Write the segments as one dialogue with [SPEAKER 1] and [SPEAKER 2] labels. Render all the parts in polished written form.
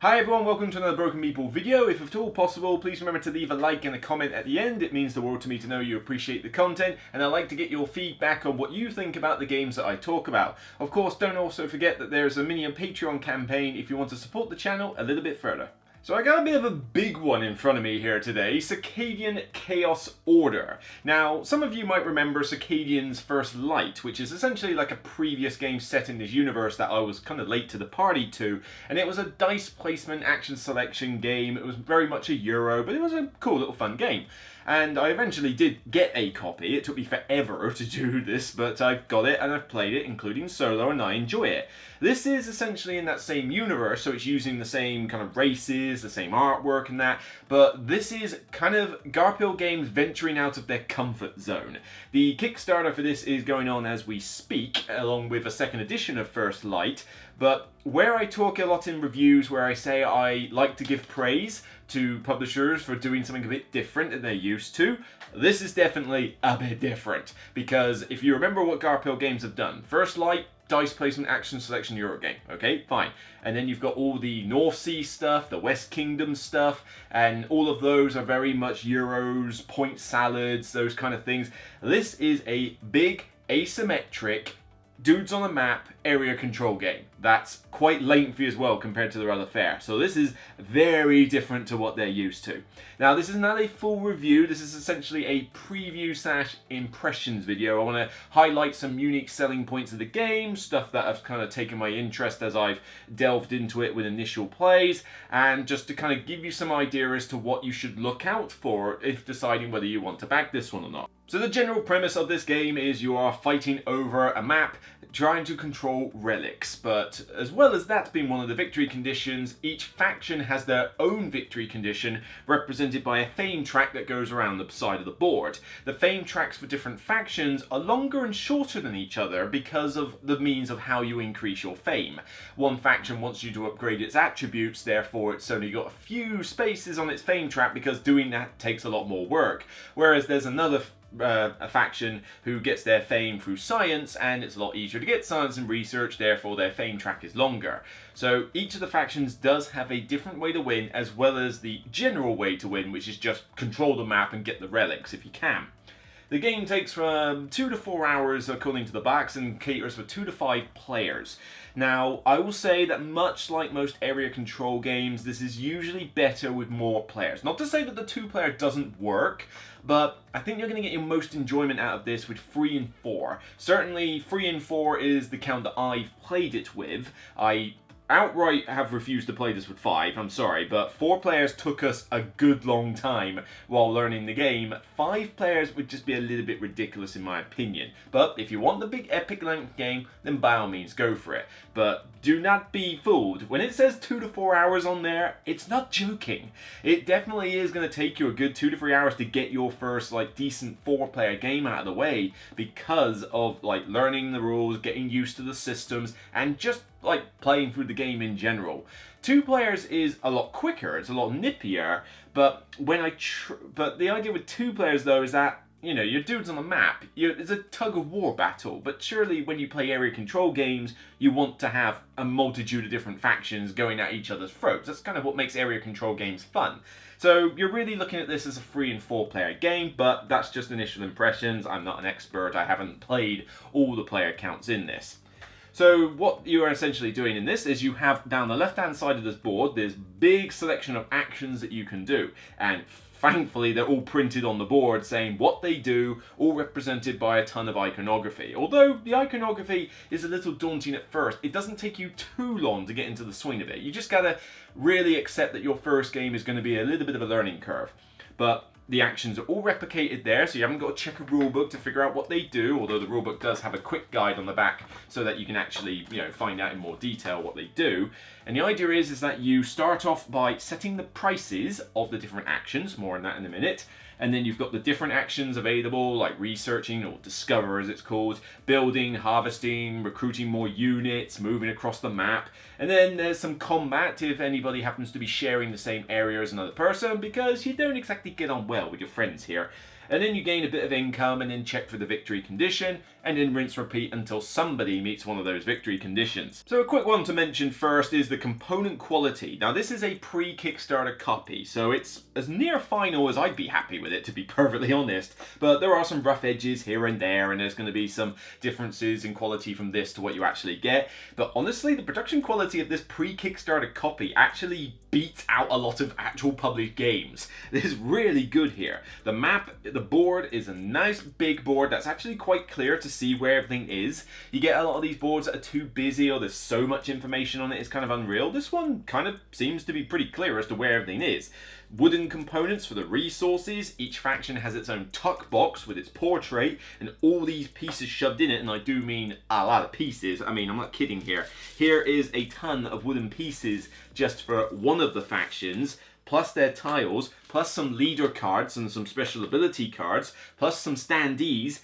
[SPEAKER 1] Hi everyone, welcome to another Broken Meeple video. If at all possible, please remember to leave a like and a comment at the end. It means the world to me to know you appreciate the content, and I'd like to get your feedback on what you think about the games that I talk about. Of course, don't also forget that there's a mini Patreon campaign if you want to support the channel a little bit further. So I got a bit of a big one in front of me here today, Circadian Chaos Order. Now, some of you might remember Circadian's First Light, which is essentially like a previous game set in this universe that I was kind of late to the party to, and it was a dice placement action selection game. It was very much a Euro, but it was a cool little fun game. And I eventually did get a copy. It took me forever to do this, but I've got it and I've played it, including solo, and I enjoy it. This is essentially in that same universe, so it's using the same kind of races, the same artwork and that, but this is kind of Garphill Games venturing out of their comfort zone. The Kickstarter for this is going on as we speak, along with a second edition of First Light, but where I talk a lot in reviews where I say I like to give praise to publishers for doing something a bit different than they're used to, this is definitely a bit different. Because if you remember what Garphill Games have done, First Light, dice placement, action selection, Euro game. Okay, fine. And then you've got all the North Sea stuff, the West Kingdom stuff, and all of those are very much Euros, point salads, those kind of things. This is a big, asymmetric, dudes on a map area control game. That's quite lengthy as well compared to their other fare. So this is very different to what they're used to. Now this is not a full review, this is essentially a preview / impressions video. I want to highlight some unique selling points of the game, stuff that have kind of taken my interest as I've delved into it with initial plays, and just to kind of give you some idea as to what you should look out for if deciding whether you want to back this one or not. So the general premise of this game is you are fighting over a map trying to control relics, but as well as that being one of the victory conditions, each faction has their own victory condition represented by a fame track that goes around the side of the board. The fame tracks for different factions are longer and shorter than each other because of the means of how you increase your fame. One faction wants you to upgrade its attributes, therefore it's only got a few spaces on its fame track because doing that takes a lot more work, whereas there's another a faction who gets their fame through science, and it's a lot easier to get science and research, therefore their fame track is longer. So each of the factions does have a different way to win, as well as the general way to win, which is just control the map and get the relics if you can. The game takes from 2 to 4 hours according to the backs and caters for 2 to 5 players. Now, I will say that much like most area control games, this is usually better with more players. Not to say that the 2-player doesn't work, but I think you're going to get your most enjoyment out of this with 3 and 4. Certainly 3 and 4 is the count that I've played it with. I outright have refused to play this with 5, I'm sorry, but 4 players took us a good long time while learning the game. 5 players would just be a little bit ridiculous in my opinion. But if you want the big epic length game, then by all means go for it. But do not be fooled. When it says 2 to 4 hours on there, it's not joking. It definitely is going to take you a good 2 to 3 hours to get your first decent 4-player game out of the way because of learning the rules, getting used to the systems, and just playing through the game in general. 2 players is a lot quicker, it's a lot nippier, but the idea with 2 players though is that, you know, your dudes on the map, it's a tug-of-war battle, but surely when you play area control games, you want to have a multitude of different factions going at each other's throats. That's kind of what makes area control games fun. So you're really looking at this as a 3 and 4-player game, but that's just initial impressions. I'm not an expert, I haven't played all the player counts in this. So what you are essentially doing in this is you have down the left-hand side of this board this big selection of actions that you can do, and thankfully they're all printed on the board saying what they do, all represented by a ton of iconography. Although the iconography is a little daunting at first, it doesn't take you too long to get into the swing of it. You just gotta really accept that your first game is going to be a little bit of a learning curve. But the actions are all replicated there, so you haven't got to check a rulebook to figure out what they do, although the rulebook does have a quick guide on the back so that you can actually, find out in more detail what they do. And the idea is that you start off by setting the prices of the different actions, more on that in a minute, and then you've got the different actions available, like researching, or discover as it's called, building, harvesting, recruiting more units, moving across the map, and then there's some combat if anybody happens to be sharing the same area as another person, because you don't exactly get on well with your friends here. and then you gain a bit of income and then check for the victory condition, and then rinse repeat until somebody meets one of those victory conditions. So a quick one to mention first is the component quality. Now this is a pre-Kickstarter copy, so it's as near final as I'd be happy with it, to be perfectly honest, but there are some rough edges here and there, and there's going to be some differences in quality from this to what you actually get. But honestly, the production quality of this pre-Kickstarter copy actually beats out a lot of actual published games. This is really good here. The map, the board is a nice big board that's actually quite clear to see where everything is. You get a lot of these boards that are too busy or there's so much information on it, it's kind of unreal. This one kind of seems to be pretty clear as to where everything is. Wooden components for the resources. Each faction has its own tuck box with its portrait and all these pieces shoved in it, and I do mean a lot of pieces. I mean, I'm not kidding here. Here is a ton of wooden pieces just for one of the factions, plus their tiles, plus some leader cards and some special ability cards, plus some standees.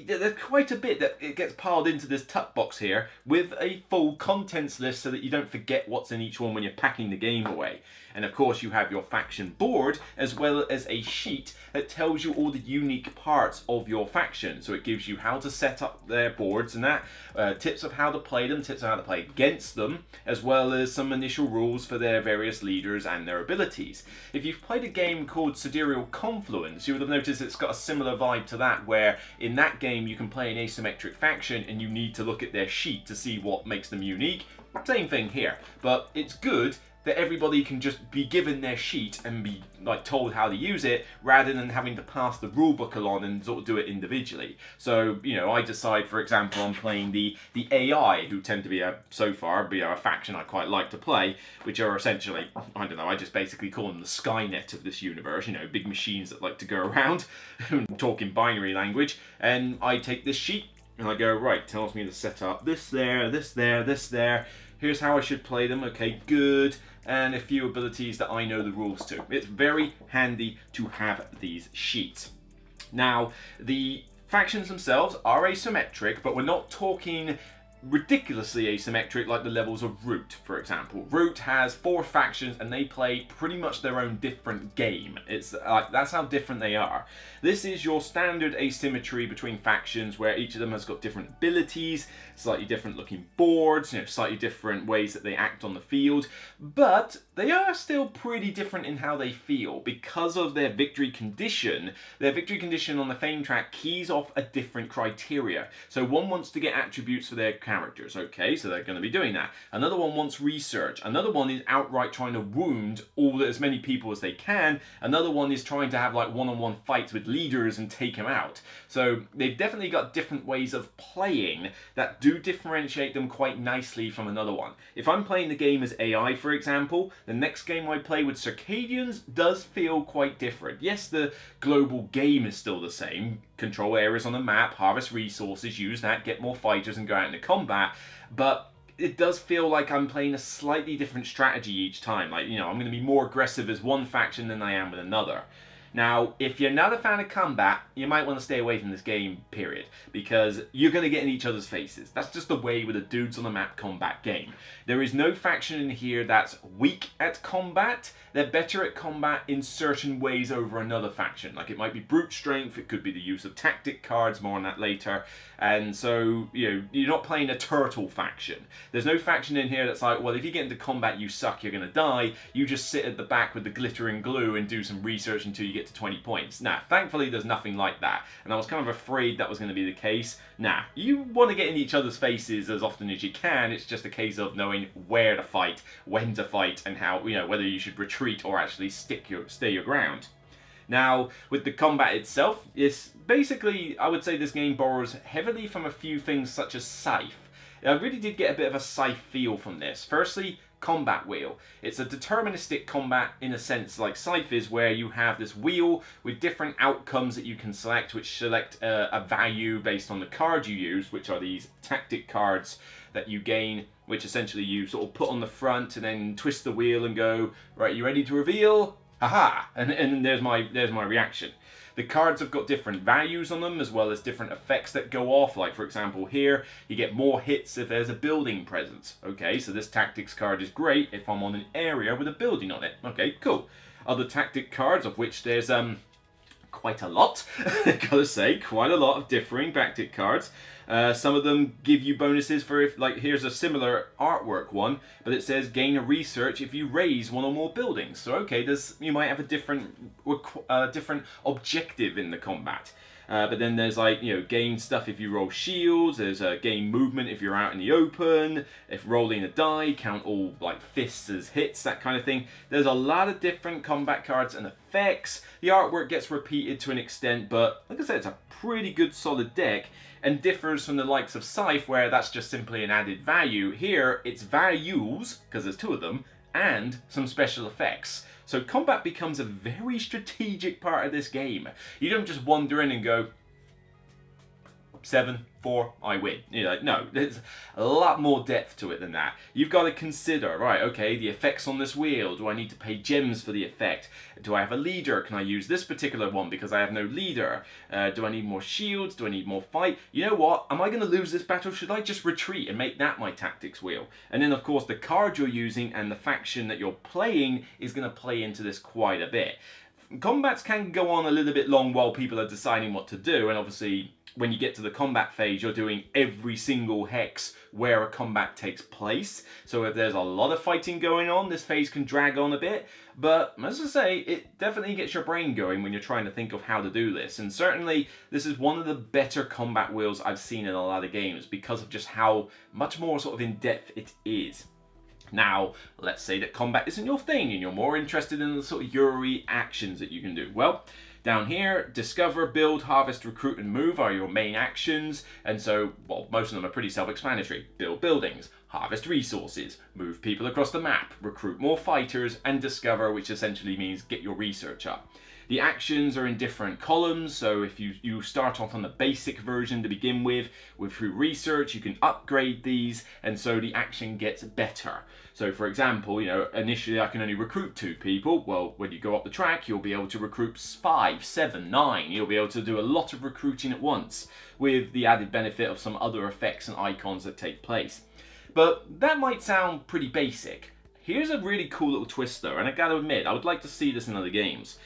[SPEAKER 1] There's quite a bit that it gets piled into this tuck box here with a full contents list so that you don't forget what's in each one when you're packing the game away. And of course you have your faction board as well as a sheet that tells you all the unique parts of your faction. So it gives you how to set up their boards and that, tips of how to play them, tips on how to play against them, as well as some initial rules for their various leaders and their abilities. If you've played a game called Sidereal Confluence, you would have noticed it's got a similar vibe to that, where in that game you can play an asymmetric faction and you need to look at their sheet to see what makes them unique. Same thing here, but it's good that everybody can just be given their sheet and be like told how to use it, rather than having to pass the rulebook along and sort of do it individually. So, you know, I decide, for example, I'm playing the AI, who tend to be so far a faction I quite like to play, which are essentially, I don't know, I just basically call them the Skynet of this universe, you know, big machines that like to go around and talk in binary language. And I take this sheet and I go, right, tells me to set up this there, this there, this there. Here's how I should play them. Okay, good. And a few abilities that I know the rules to. It's very handy to have these sheets. Now, the factions themselves are asymmetric, but we're not talking ridiculously asymmetric like the levels of Root, for example. Root has 4 factions and they play pretty much their own different game. It's like, that's how different they are. This is your standard asymmetry between factions, where each of them has got different abilities, slightly different looking boards, you know, slightly different ways that they act on the field, but they are still pretty different in how they feel because of their victory condition. Their victory condition on the fame track keys off a different criteria. So one wants to get attributes for their characters, okay, so they're going to be doing that. Another one wants research. Another one is outright trying to wound as many people as they can. Another one is trying to have like one-on-one fights with leaders and take them out. So they've definitely got different ways of playing that do differentiate them quite nicely from another one. If I'm playing the game as AI, for example, the next game I play with Circadians does feel quite different. Yes, the global game is still the same. Control areas on the map, harvest resources, use that, get more fighters and go out into combat, but it does feel like I'm playing a slightly different strategy each time. Like, you know, I'm going to be more aggressive as one faction than I am with another. Now, if you're not a fan of combat, you might want to stay away from this game, period, because you're going to get in each other's faces. That's just the way with a dudes on the map combat game. There is no faction in here that's weak at combat. They're better at combat in certain ways over another faction. Like, it might be brute strength, it could be the use of tactic cards, more on that later. And so, you know, you're not playing a turtle faction. There's no faction in here that's like, well, if you get into combat, you suck, you're going to die. You just sit at the back with the glittering glue and do some research until you get to 20 points. Nah, thankfully there's nothing like that. And I was kind of afraid that was going to be the case. Nah, you want to get in each other's faces as often as you can. It's just a case of knowing where to fight, when to fight, and how, you know, whether you should retreat or actually stay your ground. Now, with the combat itself, it's basically, I would say this game borrows heavily from a few things such as Scythe. I really did get a bit of a Scythe feel from this. Firstly, combat wheel. It's a deterministic combat in a sense like Scythe is, where you have this wheel with different outcomes that you can select, which select a value based on the card you use, which are these tactic cards that you gain, which essentially you sort of put on the front and then twist the wheel and go, right, you ready to reveal? Haha! And there's my reaction. The cards have got different values on them, as well as different effects that go off. Like, for example, here, you get more hits if there's a building present. Okay, so this tactics card is great if I'm on an area with a building on it. Okay, cool. Other tactic cards, of which there's quite a lot. Gotta say, quite a lot of differing tactic cards. Some of them give you bonuses for if, like, here's a similar artwork one, but it says gain a research if you raise one or more buildings. So okay, you might have a different objective in the combat. But then there's, like, you know, gain stuff if you roll shields, there's gain movement if you're out in the open, if rolling a die, count all, like, fists as hits, that kind of thing. There's a lot of different combat cards and effects. The artwork gets repeated to an extent, but like I said, it's a pretty good solid deck, and differs from the likes of Scythe, where that's just simply an added value. Here, it's values, because there's two of them, and some special effects. So combat becomes a very strategic part of this game. You don't just wander in and go, 7, 4, I win. You're like, no, there's a lot more depth to it than that. You've got to consider, right, okay, the effects on this wheel. Do I need to pay gems for the effect? Do I have a leader? Can I use this particular one because I have no leader? Do I need more shields? Do I need more fight? You know what? Am I going to lose this battle? Should I just retreat and make that my tactics wheel? And then, of course, the card you're using and the faction that you're playing is going to play into this quite a bit. Combats can go on a little bit long while people are deciding what to do, and obviously when you get to the combat phase, you're doing every single hex where a combat takes place. So if there's a lot of fighting going on, this phase can drag on a bit. But as I say, it definitely gets your brain going when you're trying to think of how to do this. And certainly, this is one of the better combat wheels I've seen in a lot of games because of just how much more sort of in-depth it is. Now, let's say that combat isn't your thing and you're more interested in the sort of Yuri actions that you can do. Well, down here, discover, build, harvest, recruit, and move are your main actions. And so, well, most of them are pretty self-explanatory. Build buildings, harvest resources, move people across the map, recruit more fighters, and discover, which essentially means get your research up. The actions are in different columns, so if you start off on the basic version to begin with through research, you can upgrade these, and so the action gets better. So for example, you know, initially I can only recruit 2 people. Well, when you go up the track, you'll be able to recruit 5, 7, 9. You'll be able to do a lot of recruiting at once, with the added benefit of some other effects and icons that take place. But that might sound pretty basic. Here's a really cool little twist though, and I gotta admit, I would like to see this in other games.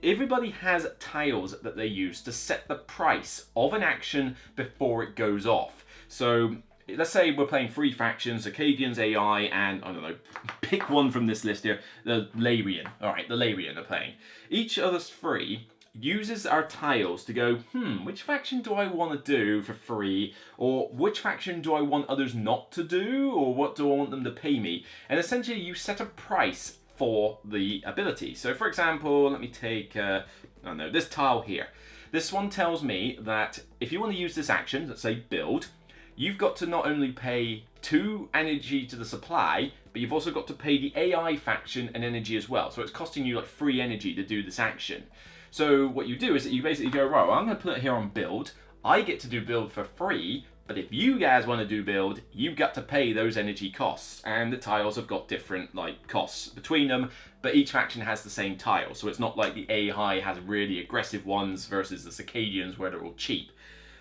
[SPEAKER 1] Everybody has tiles that they use to set the price of an action before it goes off. So let's say we're playing 3 factions, Acadians, AI, and, I don't know, pick one from this list here, the Larian. Alright, the Larian are playing. Each of us 3 uses our tiles to go, which faction do I want to do for free? Or which faction do I want others not to do? Or what do I want them to pay me? And essentially you set a price for the ability. So for example, let me take, I don't know, this tile here. This one tells me that if you want to use this action, let's say build, you've got to not only pay 2 energy to the supply, but you've also got to pay the AI faction an energy as well. So it's costing you like 3 energy to do this action. So what you do is that you basically go, right, well, I'm going to put it here on build. I get to do build for free, but if you guys want to do build, you've got to pay those energy costs. And the tiles have got different like costs between them, but each faction has the same tile. So it's not like the AI has really aggressive ones versus the Circadians where they're all cheap.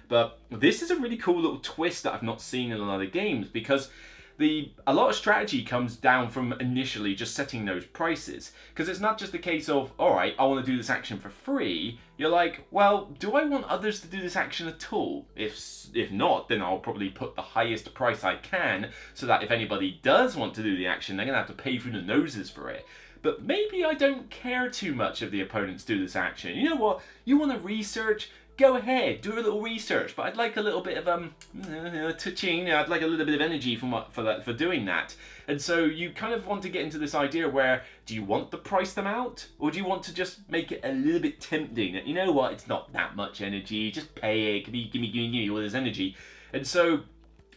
[SPEAKER 1] But this is a really cool little twist that I've not seen in a lot of games, because a lot of strategy comes down from initially just setting those prices. Because it's not just a case of, alright, I want to do this action for free. You're like, well, do I want others to do this action at all? If not, then I'll probably put the highest price I can, so that if anybody does want to do the action, they're going to have to pay through the noses for it. But maybe I don't care too much if the opponents do this action. You know what? You want to research? Go ahead, do a little research, but I'd like a little bit of touching. I'd like a little bit of energy for doing that. And so you kind of want to get into this idea where, do you want to price them out, or do you want to just make it a little bit tempting? You know what? It's not that much energy. Just pay it. Give me all this energy. And so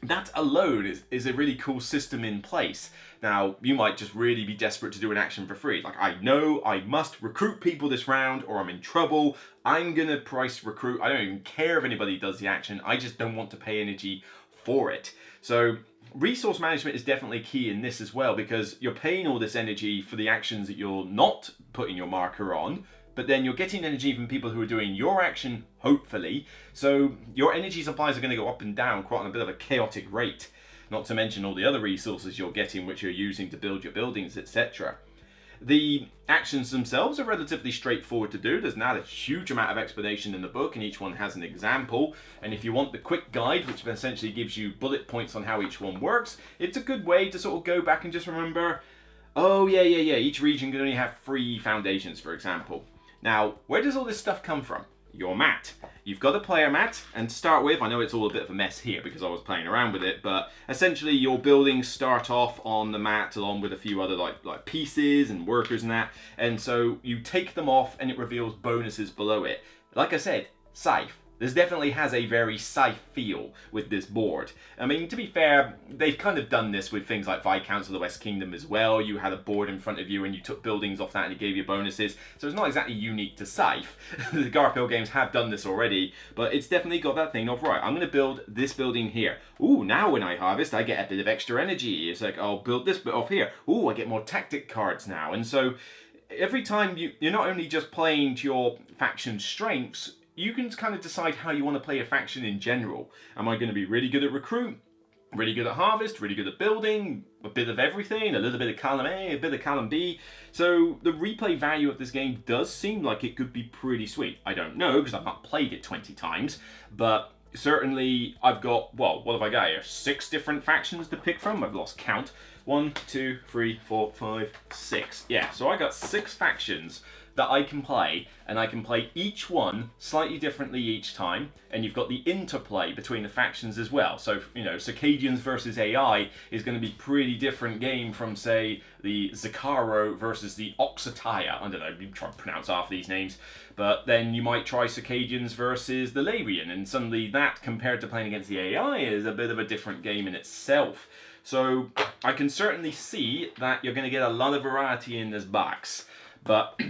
[SPEAKER 1] that alone is a really cool system in place. Now, you might just really be desperate to do an action for free. Like, I know I must recruit people this round or I'm in trouble. I'm going to price recruit. I don't even care if anybody does the action. I just don't want to pay energy for it. So resource management is definitely key in this as well, because you're paying all this energy for the actions that you're not putting your marker on, but then you're getting energy from people who are doing your action, hopefully. So your energy supplies are going to go up and down quite on a bit of a chaotic rate. Not to mention all the other resources you're getting, which you're using to build your buildings, etc. The actions themselves are relatively straightforward to do. There's not a huge amount of explanation in the book, and each one has an example. And if you want the quick guide, which essentially gives you bullet points on how each one works, it's a good way to sort of go back and just remember, oh yeah, each region can only have 3 foundations, for example. Now, where does all this stuff come from? Your mat. You've got a player mat, and to start with, I know it's all a bit of a mess here because I was playing around with it, but essentially your buildings start off on the mat along with a few other like pieces and workers and that, and so you take them off and it reveals bonuses below it. Like I said, scythe. This definitely has a very scythe feel with this board. I mean, to be fair, they've kind of done this with things like Viscounts of the West Kingdom as well. You had a board in front of you and you took buildings off that and it gave you bonuses. So it's not exactly unique to scythe. The Garphill games have done this already, but it's definitely got that thing of, right, I'm going to build this building here. Ooh, now when I harvest, I get a bit of extra energy. It's like, I'll build this bit off here. Ooh, I get more tactic cards now. And so every time you're not only just playing to your faction strengths, you can kind of decide how you want to play a faction in general. Am I going to be really good at recruit, really good at harvest, really good at building, a bit of everything, a little bit of column A, a bit of column B? So the replay value of this game does seem like it could be pretty sweet. I don't know because I've not played it 20 times, but certainly I've got, well, what have I got here? 6 different factions to pick from. I've lost count. 1, 2, 3, 4, 5, 6. Yeah, so I got 6 factions that I can play, and I can play each one slightly differently each time, and you've got the interplay between the factions as well. So, you know, Circadians versus AI is going to be pretty different game from, say, the Zakaro versus the Oxataya. I don't know, I'm trying to pronounce half these names. But then you might try Circadians versus the Labian, and suddenly that, compared to playing against the AI, is a bit of a different game in itself. So I can certainly see that you're going to get a lot of variety in this box. But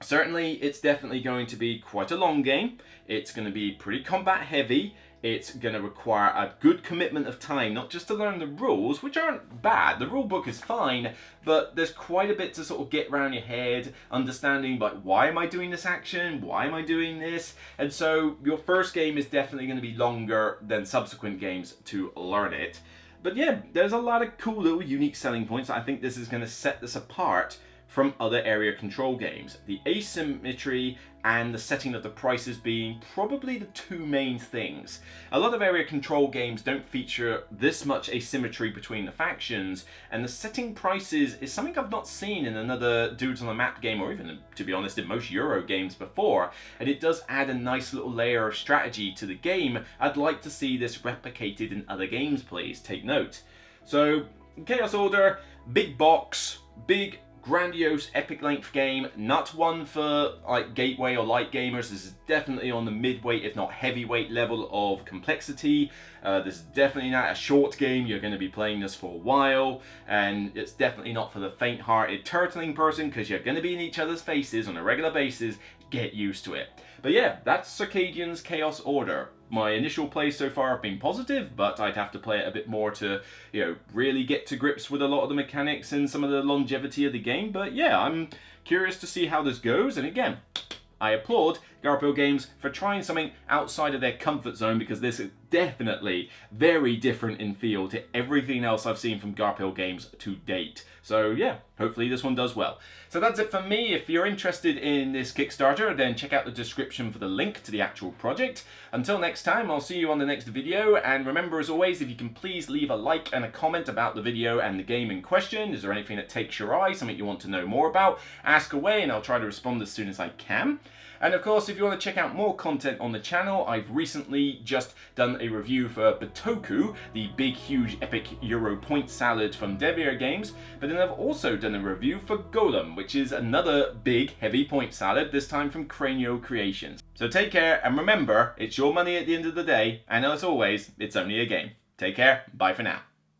[SPEAKER 1] certainly, it's definitely going to be quite a long game. It's going to be pretty combat heavy. It's going to require a good commitment of time, not just to learn the rules, which aren't bad. The rule book is fine, but there's quite a bit to sort of get around your head, understanding, like, why am I doing this action? Why am I doing this? And so your first game is definitely going to be longer than subsequent games to learn it. But yeah, there's a lot of cool little unique selling points. I think this is going to set this apart from other area control games. The asymmetry and the setting of the prices being probably the 2 main things. A lot of area control games don't feature this much asymmetry between the factions, and the setting prices is something I've not seen in another Dudes on the Map game, or even, to be honest, in most Euro games before, and it does add a nice little layer of strategy to the game. I'd like to see this replicated in other games, please, take note. So, Chaos Order, big box, big grandiose epic length game, not one for like gateway or light gamers. This is definitely on the midweight if not heavyweight level of complexity. This is definitely not a short game. You're going to be playing this for a while, and it's definitely not for the faint-hearted turtling person because you're going to be in each other's faces on a regular basis. Get used to it. But yeah, that's Circadian's Chaos Order. My initial plays so far have been positive, but I'd have to play it a bit more to, you know, really get to grips with a lot of the mechanics and some of the longevity of the game. But yeah, I'm curious to see how this goes. And again, I applaud Garphill Games for trying something outside of their comfort zone, because this is definitely very different in feel to everything else I've seen from Garphill Games to date. So yeah, hopefully this one does well. So that's it for me. If you're interested in this Kickstarter, then check out the description for the link to the actual project. Until next time, I'll see you on the next video, and remember, as always, if you can please leave a like and a comment about the video and the game in question. Is there anything that takes your eye, something you want to know more about? Ask away and I'll try to respond as soon as I can. And of course, if you want to check out more content on the channel, I've recently just done a review for Bitoku, the big, huge, epic Euro point salad from Devir Games, but then I've also done a review for Golem, which is another big, heavy point salad, this time from Cranio Creations. So take care, and remember, it's your money at the end of the day, and as always, it's only a game. Take care, bye for now.